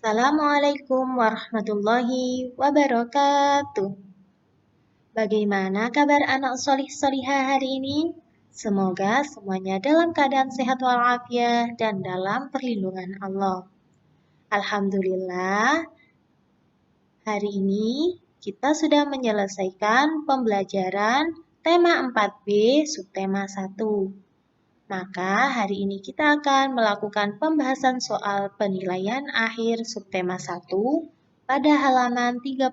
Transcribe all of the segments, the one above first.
Assalamualaikum warahmatullahi wabarakatuh. Bagaimana kabar anak solih-solihah hari ini? Semoga semuanya dalam keadaan sehat walafiat dan dalam perlindungan Allah. Alhamdulillah, hari ini kita sudah menyelesaikan pembelajaran tema 4B subtema 1. Maka hari ini kita akan melakukan pembahasan soal penilaian akhir subtema 1 pada halaman 39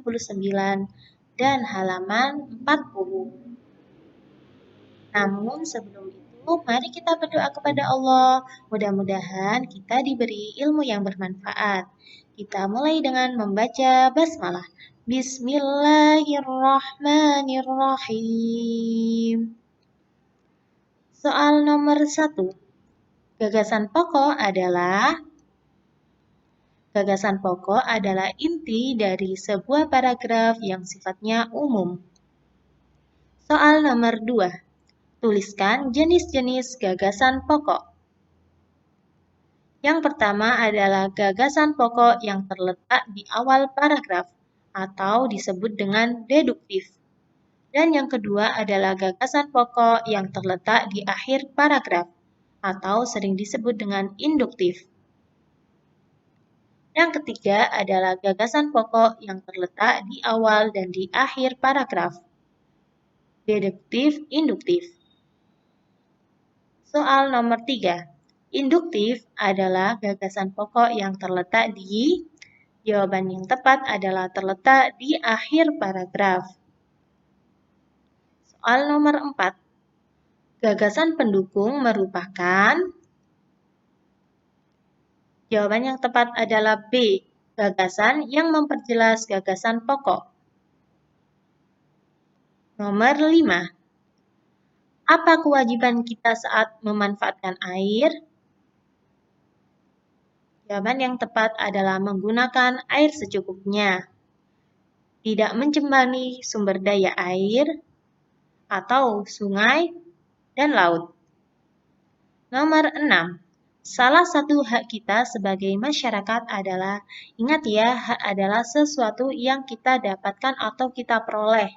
dan halaman 40. Namun sebelum itu, mari kita berdoa kepada Allah. Mudah-mudahan kita diberi ilmu yang bermanfaat. Kita mulai dengan membaca basmalah. Bismillahirrahmanirrahim. Soal nomor 1. Gagasan pokok adalah inti dari sebuah paragraf yang sifatnya umum. Soal nomor 2. Tuliskan jenis-jenis gagasan pokok. Yang pertama adalah gagasan pokok yang terletak di awal paragraf atau disebut dengan deduktif. Dan yang kedua adalah gagasan pokok yang terletak di akhir paragraf atau sering disebut dengan induktif. Yang ketiga adalah gagasan pokok yang terletak di awal dan di akhir paragraf. Deduktif, induktif. Soal nomor 3. Induktif adalah gagasan pokok yang terletak di... Jawaban yang tepat adalah terletak di akhir paragraf. Soal nomor 4. Gagasan pendukung merupakan... Jawaban yang tepat adalah B. Gagasan yang memperjelas gagasan pokok. Nomor 5. Apa kewajiban kita saat memanfaatkan air? Jawaban yang tepat adalah menggunakan air secukupnya. Tidak mencemari sumber daya air atau sungai dan laut. Nomor 6. Salah satu hak kita sebagai masyarakat adalah, ingat ya, hak adalah sesuatu yang kita dapatkan atau kita peroleh.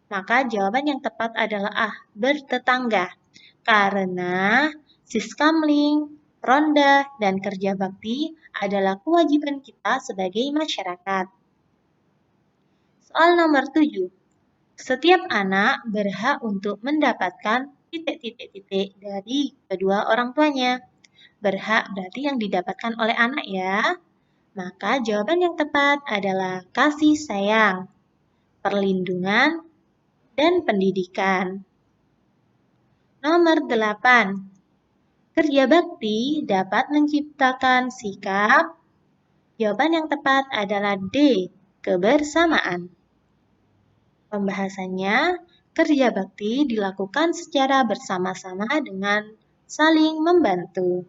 Maka jawaban yang tepat adalah A, bertetangga. Karena siskamling, ronda, dan kerja bakti adalah kewajiban kita sebagai masyarakat. Soal nomor 7. Setiap anak berhak untuk mendapatkan titik-titik dari kedua orang tuanya. Berhak berarti yang didapatkan oleh anak ya. Maka jawaban yang tepat adalah kasih sayang, perlindungan, dan pendidikan. Nomor 8. Kerja bakti dapat menciptakan sikap. Jawaban yang tepat adalah D, kebersamaan. Pembahasannya, kerja bakti dilakukan secara bersama-sama dengan saling membantu.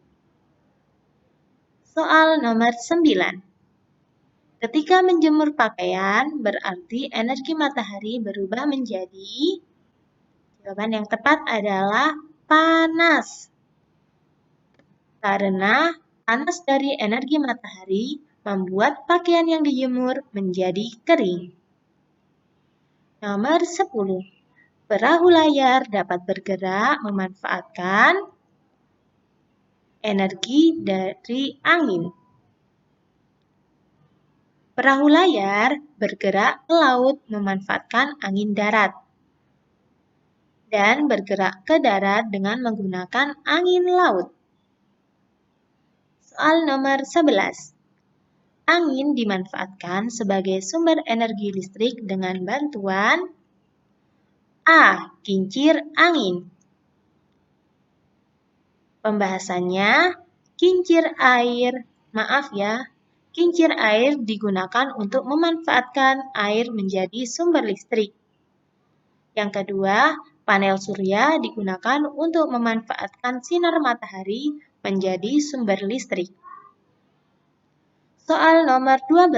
Soal nomor 9. Ketika menjemur pakaian, berarti energi matahari berubah menjadi... Jawaban yang tepat adalah panas. Karena panas dari energi matahari membuat pakaian yang dijemur menjadi kering. Nomor 10. Perahu layar dapat bergerak memanfaatkan energi dari angin. Perahu layar bergerak ke laut memanfaatkan angin darat dan bergerak ke darat dengan menggunakan angin laut. Soal nomor 11. Angin dimanfaatkan sebagai sumber energi listrik dengan bantuan A. Kincir angin. Pembahasannya, kincir air digunakan untuk memanfaatkan air menjadi sumber listrik. Yang kedua, panel surya digunakan untuk memanfaatkan sinar matahari menjadi sumber listrik. Soal nomor 12.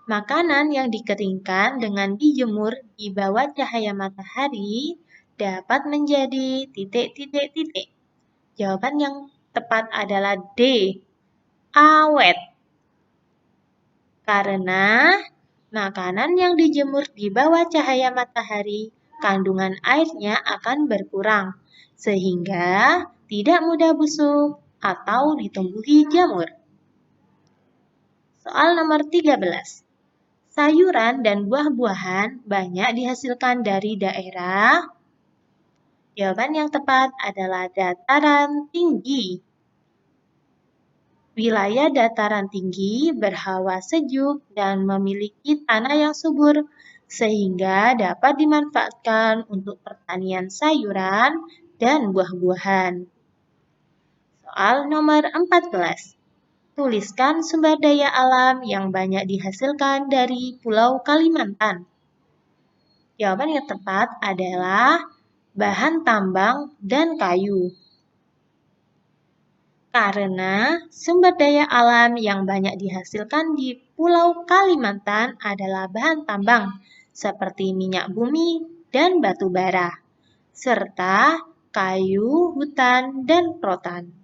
Makanan yang dikeringkan dengan dijemur di bawah cahaya matahari dapat menjadi titik. Jawaban yang tepat adalah D, awet. Karena makanan yang dijemur di bawah cahaya matahari, kandungan airnya akan berkurang, sehingga tidak mudah busuk atau ditumbuhi jamur. Soal nomor 13. Sayuran dan buah-buahan banyak dihasilkan dari daerah. Jawaban yang tepat adalah dataran tinggi. Wilayah dataran tinggi berhawa sejuk dan memiliki tanah yang subur, sehingga dapat dimanfaatkan untuk pertanian sayuran dan buah-buahan. Soal nomor 14. Tuliskan sumber daya alam yang banyak dihasilkan dari Pulau Kalimantan. Jawaban yang tepat adalah bahan tambang dan kayu. Karena sumber daya alam yang banyak dihasilkan di Pulau Kalimantan adalah bahan tambang seperti minyak bumi dan batu bara, serta kayu, hutan, dan rotan.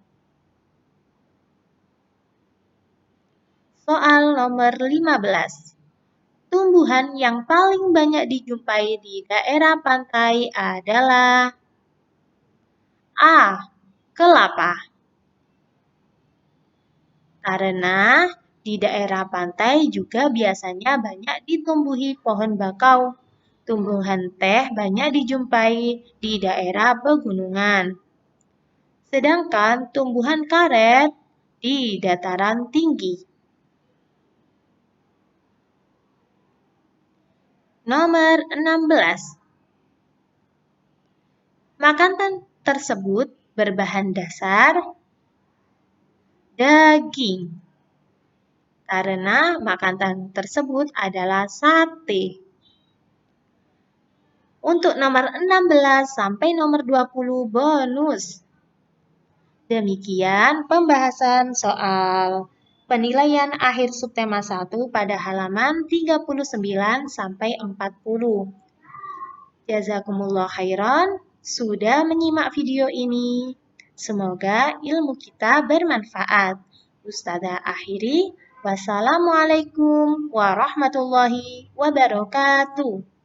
Soal nomor 15. Tumbuhan yang paling banyak dijumpai di daerah pantai adalah A. Kelapa. Karena di daerah pantai juga biasanya banyak ditumbuhi pohon bakau. Tumbuhan teh banyak dijumpai di daerah pegunungan. Sedangkan tumbuhan karet di dataran tinggi. Nomor 16. Makanan tersebut berbahan dasar daging. Karena makanan tersebut adalah sate. Untuk nomor 16 sampai nomor 20 bonus. Demikian pembahasan soal penilaian akhir subtema 1 pada halaman 39 sampai 40. Jazakumullah khairan sudah menyimak video ini. Semoga ilmu kita bermanfaat. Ustazah akhiri, wassalamualaikum warahmatullahi wabarakatuh.